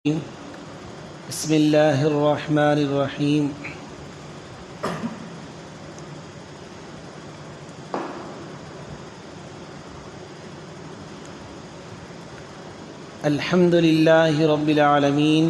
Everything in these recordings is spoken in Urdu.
بسم اللہ الرحمن الرحیم۔ الحمد للہ رب العالمین،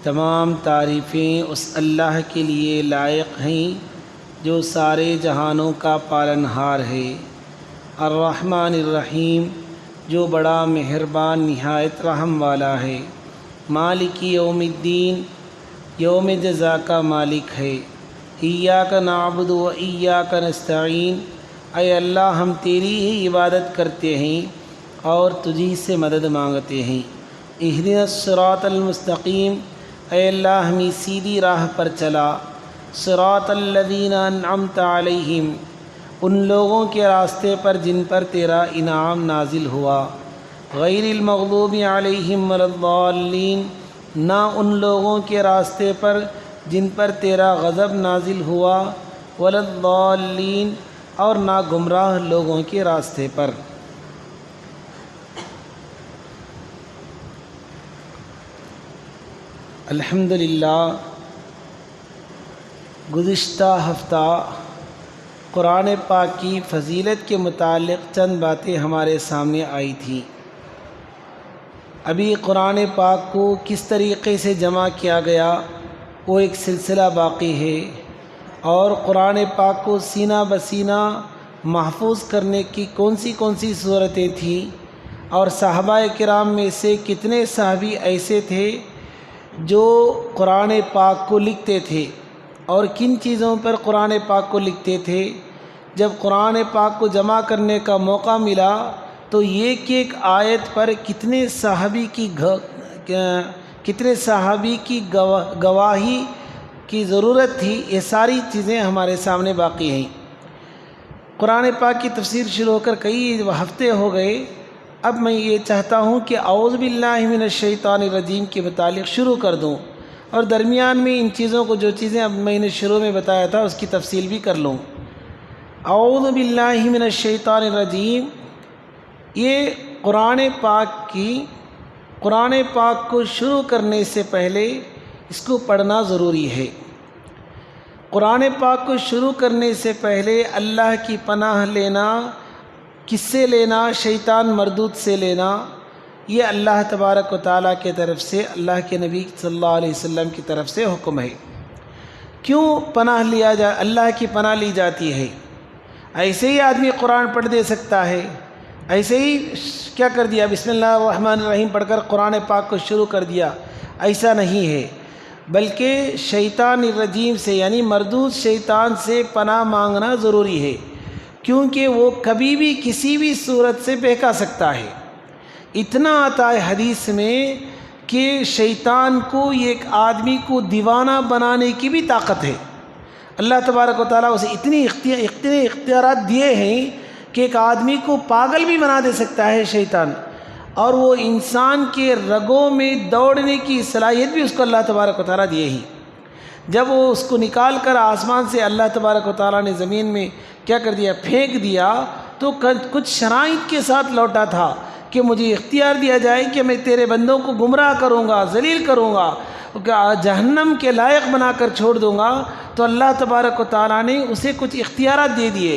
تمام تعریفیں اس اللہ کے لیے لائق ہیں جو سارے جہانوں کا پالنہار ہے۔ الرحمن الرحیم، جو بڑا مہربان نہایت رحم والا ہے۔ مالک یوم الدین، یوم جزا کا مالک ہے۔ ایاک نعبد و ایاک نستعین، اے اللہ ہم تیری ہی عبادت کرتے ہیں اور تجھی سے مدد مانگتے ہیں۔ اہدنا الصراط المستقیم، اے اللہ ہمیں سیدھی راہ پر چلا۔ صراط الذین انعمت علیہم، ان لوگوں کے راستے پر جن پر تیرا انعام نازل ہوا۔ غیر المغضوب علیہم ولا الضالین، نہ ان لوگوں کے راستے پر جن پر تیرا غضب نازل ہوا، ولا الضالین، اور نہ گمراہ لوگوں کے راستے پر۔ الحمدللہ، گزشتہ ہفتہ قرآن پاک کی فضیلت کے متعلق چند باتیں ہمارے سامنے آئی تھیں۔ ابھی قرآن پاک کو کس طریقے سے جمع کیا گیا وہ ایک سلسلہ باقی ہے، اور قرآن پاک کو سینہ بسینہ محفوظ کرنے کی کون سی صورتیں تھیں، اور صحابہ کرام میں سے کتنے صحابی ایسے تھے جو قرآن پاک کو لکھتے تھے، اور کن چیزوں پر قرآن پاک کو لکھتے تھے۔ جب قرآن پاک کو جمع کرنے کا موقع ملا تو ایک ایک آیت پر کتنے صحابی کی گواہی کی ضرورت تھی، یہ ساری چیزیں ہمارے سامنے باقی ہیں۔ قرآن پاک کی تفسیر شروع ہو کر کئی ہفتے ہو گئے۔ اب میں یہ چاہتا ہوں کہ اعوذ باللہ من الشیطان الرجیم کے متعلق شروع کر دوں، اور درمیان میں ان چیزوں کو، جو چیزیں اب میں نے شروع میں بتایا تھا، اس کی تفصیل بھی کر لوں۔ اعوذ باللہ من الشیطان الرجیم، یہ قرآن پاک کو شروع کرنے سے پہلے اس کو پڑھنا ضروری ہے۔ قرآن پاک کو شروع کرنے سے پہلے اللہ کی پناہ لینا، کس سے لینا؟ شیطان مردود سے لینا۔ یہ اللہ تبارک و تعالیٰ کی طرف سے، اللہ کے نبی صلی اللہ علیہ وسلم کی طرف سے حکم ہے۔ کیوں پناہ لیا اللہ کی پناہ لی جاتی ہے؟ ایسے ہی آدمی قرآن پڑھ دے سکتا ہے، ایسے ہی کیا کر دیا، بسم اللہ الرحمن الرحیم پڑھ کر قرآن پاک کو شروع کر دیا، ایسا نہیں ہے، بلکہ شیطان الرجیم سے، یعنی مردود شیطان سے پناہ مانگنا ضروری ہے، کیونکہ وہ کبھی بھی کسی بھی صورت سے بہکا سکتا ہے۔ اتنا آتا ہے حدیث میں کہ شیطان کو ایک آدمی کو دیوانہ بنانے کی بھی طاقت ہے۔ اللہ تبارک و تعالیٰ اسے اتنے اختیارات دیے ہیں کہ ایک آدمی کو پاگل بھی بنا دے سکتا ہے شیطان، اور وہ انسان کے رگوں میں دوڑنے کی صلاحیت بھی اس کو اللہ تبارک و تعالیٰ دیے ہی۔ جب وہ اس کو نکال کر آسمان سے اللہ تبارک و تعالیٰ نے زمین میں کیا کر دیا، پھینک دیا، تو کچھ شرائط کے ساتھ لوٹا تھا کہ مجھے اختیار دیا جائے کہ میں تیرے بندوں کو گمراہ کروں گا، ذلیل کروں گا، جہنم کے لائق بنا کر چھوڑ دوں گا۔ تو اللہ تبارک و تعالیٰ نے اسے کچھ اختیارات دے دیے،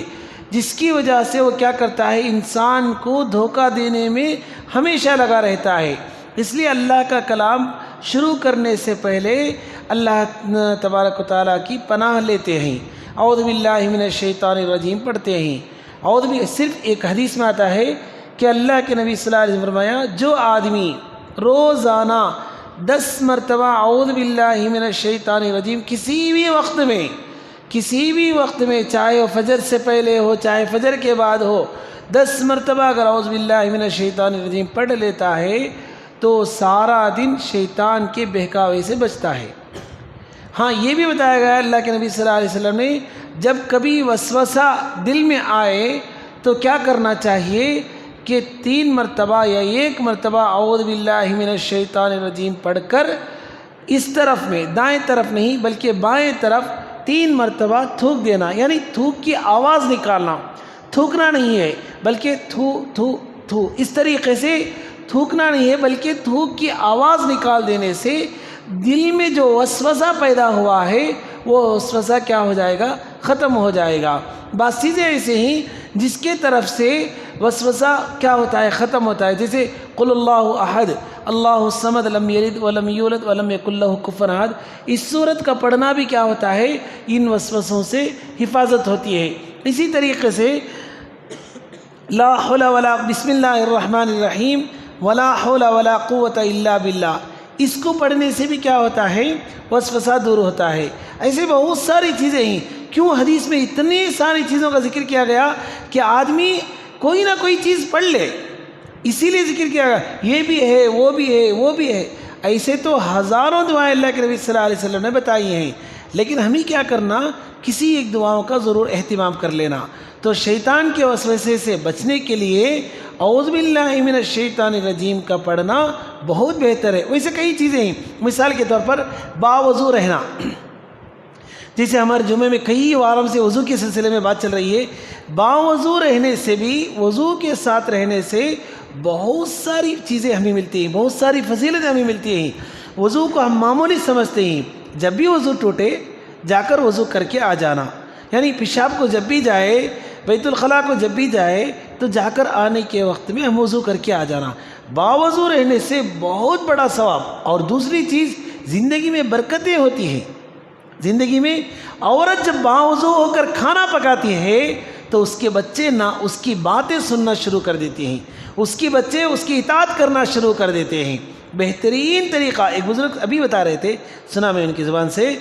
جس کی وجہ سے وہ کیا کرتا ہے، انسان کو دھوکہ دینے میں ہمیشہ لگا رہتا ہے۔ اس لیے اللہ کا کلام شروع کرنے سے پہلے اللہ تبارک و تعالیٰ کی پناہ لیتے ہیں، اعوذ باللہ من الشیطان الرجیم پڑھتے ہیں۔ صرف ایک حدیث میں آتا ہے کہ اللہ کے نبی صلی اللہ علیہ وسلم فرمایا، جو آدمی روزانہ 10 مرتبہ اعوذ باللہ من الشیطان الرجیم کسی بھی وقت میں، چاہے وہ فجر سے پہلے ہو چاہے فجر کے بعد ہو، 10 مرتبہ اگر اعوذ باللہ من الشیطان الرجیم پڑھ لیتا ہے تو سارا دن شیطان کے بہکاوے سے بچتا ہے۔ ہاں، یہ بھی بتایا گیا اللہ کے نبی صلی اللہ علیہ وسلم نے، جب کبھی وسوسہ دل میں آئے تو کیا کرنا چاہیے کہ 3 مرتبہ یا 1 مرتبہ اعوذ باللہ من الشیطان الرجیم پڑھ کر اس طرف میں، دائیں طرف نہیں بلکہ بائیں طرف 3 مرتبہ تھوک دینا، یعنی تھوک کی آواز نکالنا، تھوکنا نہیں ہے بلکہ تھو تھو تھو، اس طریقے سے تھوکنا نہیں ہے، بلکہ تھوک کی آواز نکال دینے سے دل میں جو وسوسہ پیدا ہوا ہے وہ وسوسہ کیا ہو جائے گا؟ ختم ہو جائے گا۔ بعض چیزیں ایسے ہی جس کے طرف سے وسوسہ کیا ہوتا ہے؟ ختم ہوتا ہے، جیسے قل اللہ احد اللہ الصمد لم یلد ولم یولد ولم یکن لہ کفوا احد، اس صورت کا پڑھنا بھی کیا ہوتا ہے؟ ان وسوسوں سے حفاظت ہوتی ہے۔ اسی طریقے سے لا حول ولا بسم اللہ الرحمن الرحیم ولا حول ولا قوت الا باللہ، اس کو پڑھنے سے بھی کیا ہوتا ہے؟ وسوسہ دور ہوتا ہے۔ ایسے بہت ساری چیزیں ہیں۔ کیوں حدیث میں اتنی ساری چیزوں کا ذکر کیا گیا کہ آدمی کوئی نہ کوئی چیز پڑھ لے، اسی لیے ذکر کیا گیا یہ بھی ہے، وہ بھی ہے، وہ بھی ہے۔ ایسے تو ہزاروں دعائیں اللہ کے نبی صلی اللہ علیہ وسلم نے بتائی ہیں، لیکن ہمیں کیا کرنا؟ کسی ایک دعاؤں کا ضرور اہتمام کر لینا۔ تو شیطان کے وسوسے سے بچنے کے لیے اعوذ باللہ من الشیطان الرجیم کا پڑھنا بہت بہتر ہے۔ ویسے کئی چیزیں ہیں، مثال کے طور پر باوضو رہنا، جیسے ہمارے جمعے میں کئی وارم سے وضو کے سلسلے میں بات چل رہی ہے۔ باوضو رہنے سے بھی، وضو کے ساتھ رہنے سے بہت ساری چیزیں ہمیں ملتی ہیں، بہت ساری فضیلتیں ہمیں ملتی ہیں۔ وضو کو ہم معمولی سمجھتے ہیں، جب بھی وضو ٹوٹے جا کر وضو کر کے آ جانا، یعنی پیشاب کو جب بھی جائے، بیت الخلاء کو جب بھی جائے تو جا کر آنے کے وقت میں ہم وضو کر کے آ جانا۔ باوضو رہنے سے بہت بڑا ثواب۔ اور دوسری چیز، زندگی میں برکتیں ہوتی ہیں۔ زندگی میں عورت جب باوضو ہو کر کھانا پکاتی ہے تو اس کے بچے نہ اس کی باتیں سننا شروع کر دیتے ہیں، اس کے بچے اس کی اطاعت کرنا شروع کر دیتے ہیں۔ بہترین طریقہ، ایک بزرگ ابھی بتا رہے تھے، سنا میں ان کی زبان سے،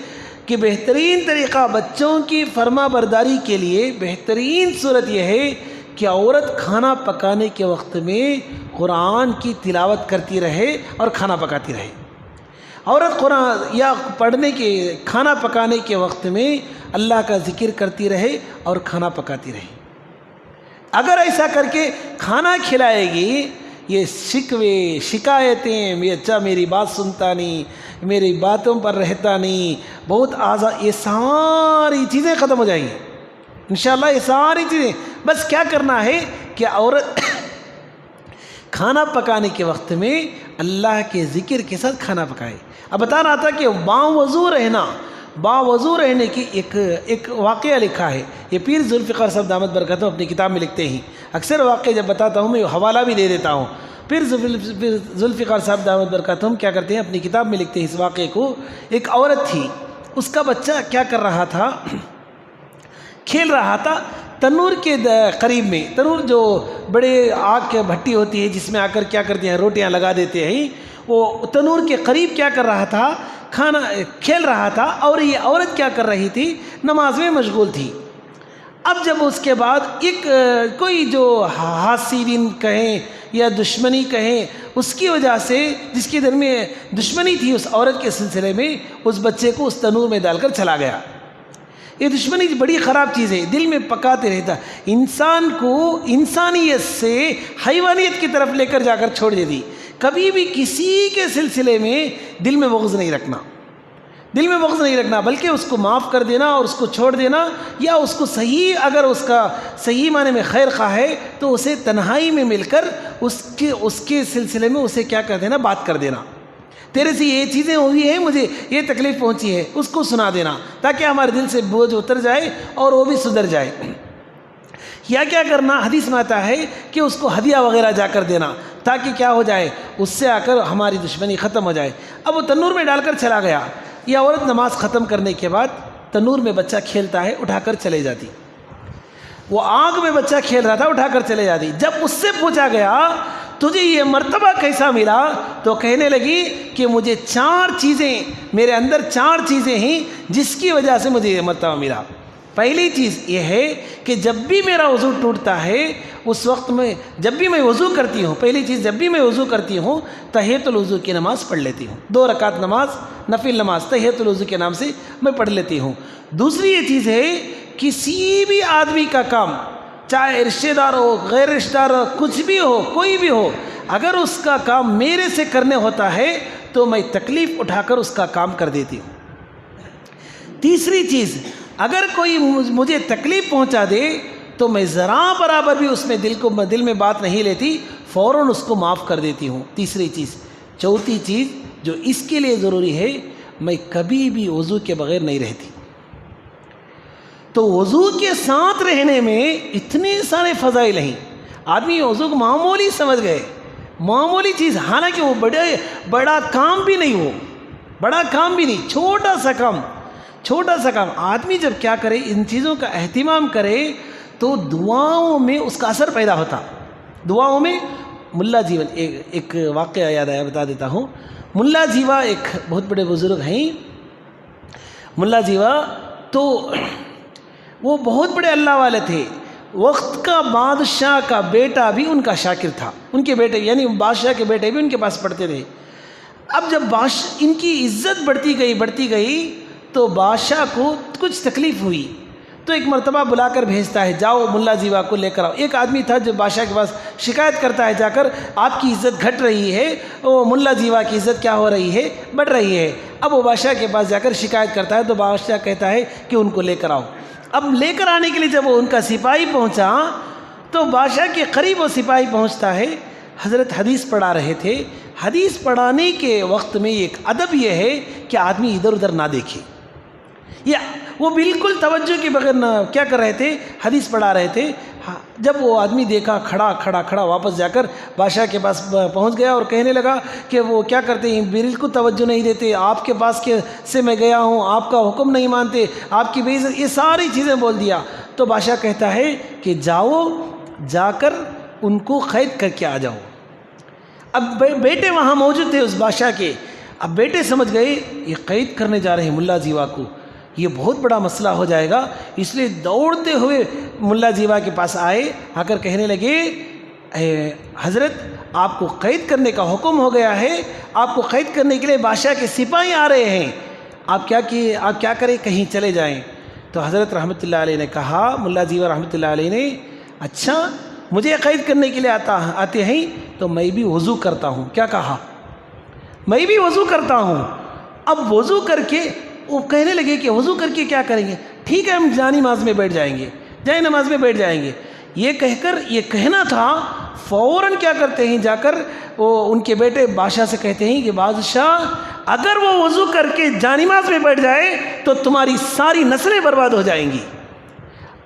کہ بہترین طریقہ بچوں کی فرما برداری کے لیے بہترین صورت یہ ہے کہ عورت کھانا پکانے کے وقت میں قرآن کی تلاوت کرتی رہے اور کھانا پکاتی رہے۔ عورت قرآن یا پڑھنے کے، کھانا پکانے کے وقت میں اللہ کا ذکر کرتی رہے اور کھانا پکاتی رہے۔ اگر ایسا کر کے کھانا کھلائے گی، یہ شکوے شکایتیں، اچھا میری بات سنتا نہیں، میری باتوں پر رہتا نہیں، بہت آزاد، یہ ساری چیزیں ختم ہو جائیں گی انشاءاللہ۔ یہ ساری چیزیں بس کیا کرنا ہے کہ عورت کھانا پکانے کے وقت میں اللہ کے ذکر کے ساتھ کھانا پکائے۔ اب بتا رہا تھا کہ باوضو رہنا، باوضو رہنے کی ایک واقعہ لکھا ہے، یہ پیر ذوالفقار صاحب دامت برکاتہ اپنی کتاب میں لکھتے ہیں۔ اکثر واقعہ جب بتاتا ہوں میں حوالہ بھی دے دیتا ہوں۔ پیر ذوالفقار صاحب دامت برکاتہ کیا کرتے ہیں، اپنی کتاب میں لکھتے ہیں اس واقعے کو۔ ایک عورت تھی، اس کا بچہ کیا کر رہا تھا؟ کھیل رہا تھا تنور کے قریب میں۔ تنور جو بڑے آگ کے بھٹی ہوتی ہے جس میں آ کر کیا کرتے ہیں، روٹیاں لگا دیتے ہیں، وہ تنور کے قریب کیا کر رہا تھا؟ کھانا کھیل رہا تھا۔ اور یہ عورت کیا کر رہی تھی؟ نماز میں مشغول تھی۔ اب جب اس کے بعد ایک کوئی جو حاسدین کہیں یا دشمنی کہیں، اس کی وجہ سے، جس کے دل میں دشمنی تھی اس عورت کے سلسلے میں، اس بچے کو اس تنور میں ڈال کر چلا گیا۔ یہ دشمنی بڑی خراب چیز ہے، دل میں پکاتے رہتا، انسان کو انسانیت سے حیوانیت کی طرف لے کر جا کر چھوڑ دیتی۔ کبھی بھی کسی کے سلسلے میں دل میں بغض نہیں رکھنا، دل میں بغض نہیں رکھنا، بلکہ اس کو معاف کر دینا اور اس کو چھوڑ دینا، یا اس کو صحیح، اگر اس کا صحیح معنی میں خیر خواہ ہے تو اسے تنہائی میں مل کر اس کے سلسلے میں اسے کیا کر دینا، بات کر دینا، تیرے سے یہ چیزیں ہوئی ہیں، مجھے یہ تکلیف پہنچی ہے، اس کو سنا دینا، تاکہ ہمارے دل سے بوجھ اتر جائے اور وہ بھی سدھر جائے۔ یا کیا کرنا، حدیث میں آتا ہے کہ اس کو ہدیہ وغیرہ جا کر دینا، تاکہ کیا ہو جائے، اس سے آ کر ہماری دشمنی ختم ہو جائے۔ اب وہ تنور میں ڈال کر چلا گیا۔ یہ عورت نماز ختم کرنے کے بعد تنور میں بچہ کھیلتا ہے، اٹھا کر چلے جاتی۔ وہ آگ میں بچہ کھیل رہا تھا، اٹھا کر چلے جاتی۔ جب اس سے پوچھا گیا تجھے یہ مرتبہ کیسا ملا، تو کہنے لگی کہ مجھے 4 چیزیں، میرے اندر 4 چیزیں ہیں جس کی وجہ سے مجھے یہ مرتبہ ملا۔ پہلی چیز یہ ہے کہ جب بھی میرا وضو ٹوٹتا ہے، اس وقت میں جب بھی میں وضو کرتی ہوں، پہلی چیز جب بھی میں وضو کرتی ہوں تحیۃ الوضو کی نماز پڑھ لیتی ہوں، 2 رکعت نماز، نفل نماز تحیۃ الوضو کے نام سے میں پڑھ لیتی ہوں۔ دوسری یہ چیز ہے، کسی بھی آدمی کا کام، چاہے رشتہ دار ہو، غیر رشتہ دار ہو، کچھ بھی ہو، کوئی بھی ہو، اگر اس کا کام میرے سے کرنے ہوتا ہے تو میں تکلیف اٹھا کر اس کا کام کر دیتی ہوں۔ تیسری چیز، اگر کوئی مجھے تکلیف پہنچا دے تو میں ذرا برابر بھی اس میں دل میں بات نہیں لیتی، فوراً اس کو معاف کر دیتی ہوں. تیسری چیز. چوتھی چیز جو اس کے لیے ضروری ہے، میں کبھی بھی وضو کے بغیر نہیں رہتی. تو وضو کے ساتھ رہنے میں اتنے سارے فضائل ہیں. آدمی وضو کو معمولی سمجھ گئے، معمولی چیز، حالانکہ وہ بڑا کام بھی نہیں، وہ بڑا کام بھی نہیں، چھوٹا سا کام. آدمی جب کیا کرے، ان چیزوں کا اہتمام کرے تو دعاؤں میں اس کا اثر پیدا ہوتا. دعاؤں میں ملا جیون، ایک واقعہ یاد آیا، بتا دیتا ہوں. ملا جیوا ایک بہت بڑے بزرگ ہیں. ملا جیوا تو وہ بہت بڑے اللہ والے تھے. وقت کا بادشاہ کا بیٹا بھی ان کا شاکر تھا. ان کے بیٹے یعنی بادشاہ کے بیٹے بھی ان کے پاس پڑھتے تھے. اب جب ان کی عزت بڑھتی گئی تو بادشاہ کو کچھ تکلیف ہوئی، تو ایک مرتبہ بلا کر بھیجتا ہے، جاؤ ملا جیوا کو لے کر آؤ. ایک آدمی تھا جو بادشاہ کے پاس شکایت کرتا ہے جا کر، آپ کی عزت گھٹ رہی ہے، وہ ملا جیوا کی عزت کیا ہو رہی ہے، بڑھ رہی ہے. اب وہ بادشاہ کے پاس جا کر شکایت کرتا ہے تو بادشاہ کہتا ہے کہ ان کو لے کر آؤ. اب لے کر آنے کے لیے جب وہ ان کا سپاہی پہنچا تو بادشاہ کے قریب وہ سپاہی پہنچتا ہے. حضرت حدیث پڑھا رہے تھے. حدیث پڑھانے کے وقت میں ایک ادب یہ ہے کہ آدمی ادھر ادھر نہ دیکھے، یا وہ بالکل توجہ کے بغیر نہ کیا کر رہے تھے، حدیث پڑھا رہے تھے. جب وہ آدمی دیکھا کھڑا واپس جا کر بادشاہ کے پاس پہنچ گیا اور کہنے لگا کہ وہ کیا کرتے ہیں، بالکل توجہ نہیں دیتے، آپ کے پاس سے میں گیا ہوں، آپ کا حکم نہیں مانتے، آپ کی بے عزتی، یہ ساری چیزیں بول دیا. تو بادشاہ کہتا ہے کہ جاؤ، جا کر ان کو قید کر کے آ جاؤ. اب بیٹے وہاں موجود تھے اس بادشاہ کے. اب بیٹے سمجھ گئے یہ قید کرنے جا رہے ہیں ملا جیوا کو، یہ بہت بڑا مسئلہ ہو جائے گا، اس لیے دوڑتے ہوئے ملا جیوا کے پاس آئے. آ کر کہنے لگے حضرت آپ کو قید کرنے کا حکم ہو گیا ہے، آپ کو قید کرنے کے لیے بادشاہ کے سپاہی آ رہے ہیں، آپ کیا کریں، کہیں چلے جائیں. تو حضرت رحمۃ اللہ علیہ نے کہا، ملا جیوا رحمۃ اللہ علیہ نے، اچھا مجھے قید کرنے کے لیے آتے ہیں تو میں بھی وضو کرتا ہوں. کیا کہا؟ میں بھی وضو کرتا ہوں. اب وضو کر کے وہ کہنے لگے کہ وضو کر کے کیا کریں گے، ٹھیک ہے ہم جائے نماز میں بیٹھ جائیں گے. یہ کہہ کر یہ کہنا تھا، فوراً کیا کرتے ہیں، جا کر وہ ان کے بیٹے بادشاہ سے کہتے ہیں کہ بادشاہ اگر وہ وضو کر کے جائے نماز میں بیٹھ جائے تو تمہاری ساری نسلیں برباد ہو جائیں گی.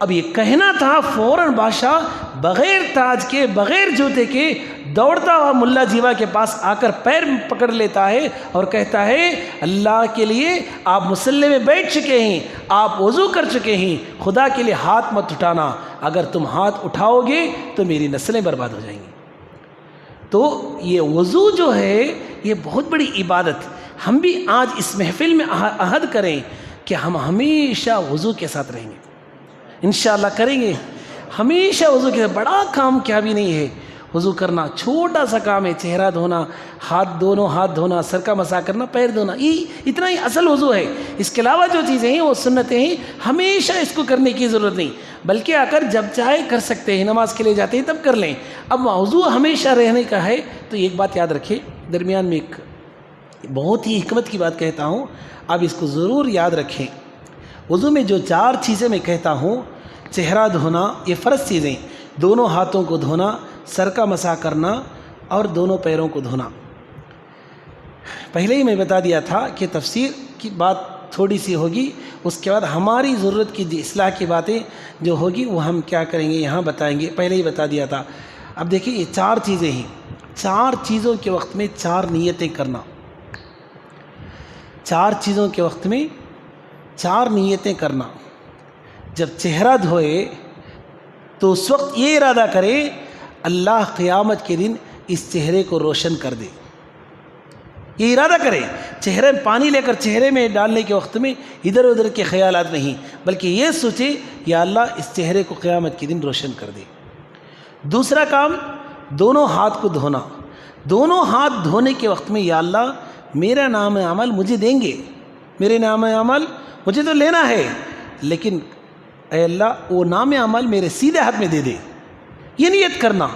اب یہ کہنا تھا، فوراً بادشاہ بغیر تاج کے، بغیر جوتے کے دوڑتا ہوا ملا جیوا کے پاس آ کر پیر پکڑ لیتا ہے اور کہتا ہے اللہ کے لیے آپ مصلی میں بیٹھ چکے ہیں، آپ وضو کر چکے ہیں، خدا کے لیے ہاتھ مت اٹھانا، اگر تم ہاتھ اٹھاؤ گے تو میری نسلیں برباد ہو جائیں گی. تو یہ وضو جو ہے یہ بہت بڑی عبادت. ہم بھی آج اس محفل میں عہد کریں کہ ہم ہمیشہ وضو کے ساتھ رہیں گے، انشاءاللہ کریں گے ہمیشہ وضو کے. بڑا کام کیا بھی نہیں ہے وضو کرنا، چھوٹا سا کام ہے. چہرہ دھونا، دونوں ہاتھ دھونا، سر کا مسح کرنا، پیر دھونا، یہ اتنا ہی اصل وضو ہے. اس کے علاوہ جو چیزیں ہیں وہ سنتیں ہیں، ہمیشہ اس کو کرنے کی ضرورت نہیں، بلکہ آ کر جب چاہے کر سکتے ہیں. نماز کے لیے جاتے ہیں تب کر لیں. اب وضو ہمیشہ رہنے کا ہے تو ایک بات یاد رکھیں، درمیان میں ایک بہت ہی حکمت کی بات کہتا ہوں، آپ اس کو ضرور یاد رکھیں. وضو میں جو 4 چیزیں میں کہتا ہوں، چہرہ دھونا یہ فرض چیزیں، دونوں ہاتھوں کو دھونا، سر کا مسح کرنا اور دونوں پیروں کو دھونا. پہلے ہی میں بتا دیا تھا کہ تفسیر کی بات تھوڑی سی ہوگی، اس کے بعد ہماری ضرورت کی اصلاح کی باتیں جو ہوگی وہ ہم کیا کریں گے یہاں بتائیں گے، پہلے ہی بتا دیا تھا. اب دیکھیں یہ 4 چیزیں ہیں، 4 چیزوں کے وقت میں 4 نیتیں کرنا. 4 چیزوں کے وقت میں 4 نیتیں کرنا. جب چہرہ دھوئے تو اس وقت یہ ارادہ کرے اللہ قیامت کے دن اس چہرے کو روشن کر دے. یہ ارادہ کرے، چہرے میں پانی لے کر چہرے میں ڈالنے کے وقت میں ادھر ادھر کے خیالات نہیں، بلکہ یہ سوچے یا اللہ اس چہرے کو قیامت کے دن روشن کر دے. دوسرا کام، دونوں ہاتھ کو دھونا. دونوں ہاتھ دھونے کے وقت میں یا اللہ میرا نام عمل مجھے دیں گے، میرے نام عمل مجھے تو لینا ہے، لیکن اے اللہ وہ نام عمل میرے سیدھے ہاتھ میں دے دے. یہ نیت کرنا،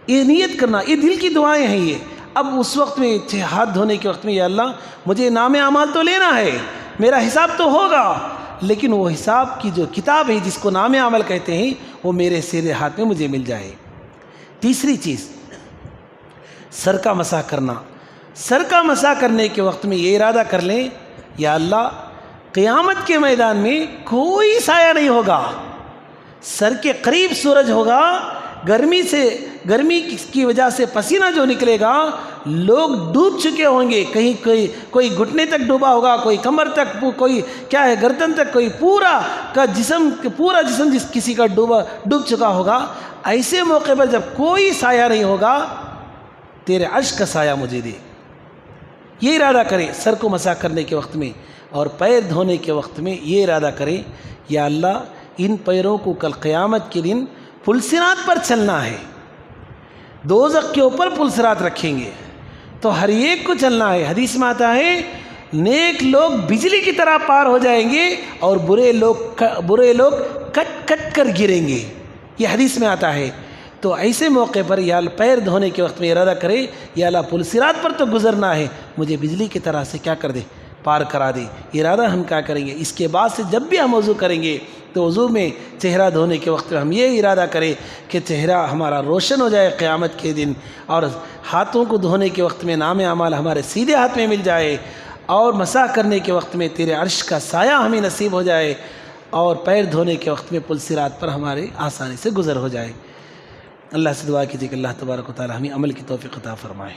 یہ دل کی دعائیں ہیں یہ. اب اس وقت میں ہاتھ دھونے کے وقت میں یا اللہ مجھے نام اعمال تو لینا ہے، میرا حساب تو ہوگا، لیکن وہ حساب کی جو کتاب ہے جس کو نام عمل کہتے ہیں وہ میرے سیدھے ہاتھ میں مجھے مل جائے. تیسری چیز، سر کا مسح کرنا. سر کا مسح کرنے کے وقت میں یہ ارادہ کر لیں یا اللہ قیامت کے میدان میں کوئی سایہ نہیں ہوگا, سر کے قریب سورج ہوگا, گرمی کی وجہ سے پسینہ جو نکلے گا, لوگ ڈوب چکے ہوں گے, کہیں کوئی گھٹنے تک ڈوبا ہوگا, کوئی کمر تک, کوئی کیا ہے گردن تک, کوئی پورا جسم کسی کا ڈوب چکا ہوگا. ایسے موقع پر جب کوئی سایہ نہیں ہوگا, تیرے عرش کا سایہ مجھے دے. یہ ارادہ کریں سر کو مسح کرنے کے وقت میں, اور پیر دھونے کے وقت میں یہ ارادہ کریں یا اللہ ان پیروں کو کل قیامت کے دن پلسرات پر چلنا ہے, دوزخ کے اوپر پلسرات رکھیں گے تو ہر ایک کو چلنا ہے. حدیث میں آتا ہے نیک لوگ بجلی کی طرح پار ہو جائیں گے اور برے لوگ کٹ کٹ کر گریں گے, یہ حدیث میں آتا ہے. تو ایسے موقع پر یا پیر دھونے کے وقت میں ارادہ کرے یا اللہ پلسرات پر تو گزرنا ہے, مجھے بجلی کی طرح سے کیا کر دے, پار کرا دے. ارادہ ہم کیا کریں گے, اس کے بعد سے جب بھی ہم وضو کریں گے تو وضو میں چہرہ دھونے کے وقت ہم یہ ارادہ کریں کہ چہرہ ہمارا روشن ہو جائے قیامت کے دن, اور ہاتھوں کو دھونے کے وقت میں نام اعمال ہمارے سیدھے ہاتھ میں مل جائے, اور مسح کرنے کے وقت میں تیرے عرش کا سایہ ہمیں نصیب ہو جائے, اور پیر دھونے کے وقت میں پلسرات پر ہمارے آسانی سے گزر ہو جائے. اللہ سے دعا کیجیے کہ اللہ تبارک و تعالی ہمیں عمل کی توفیق عطا فرمائے.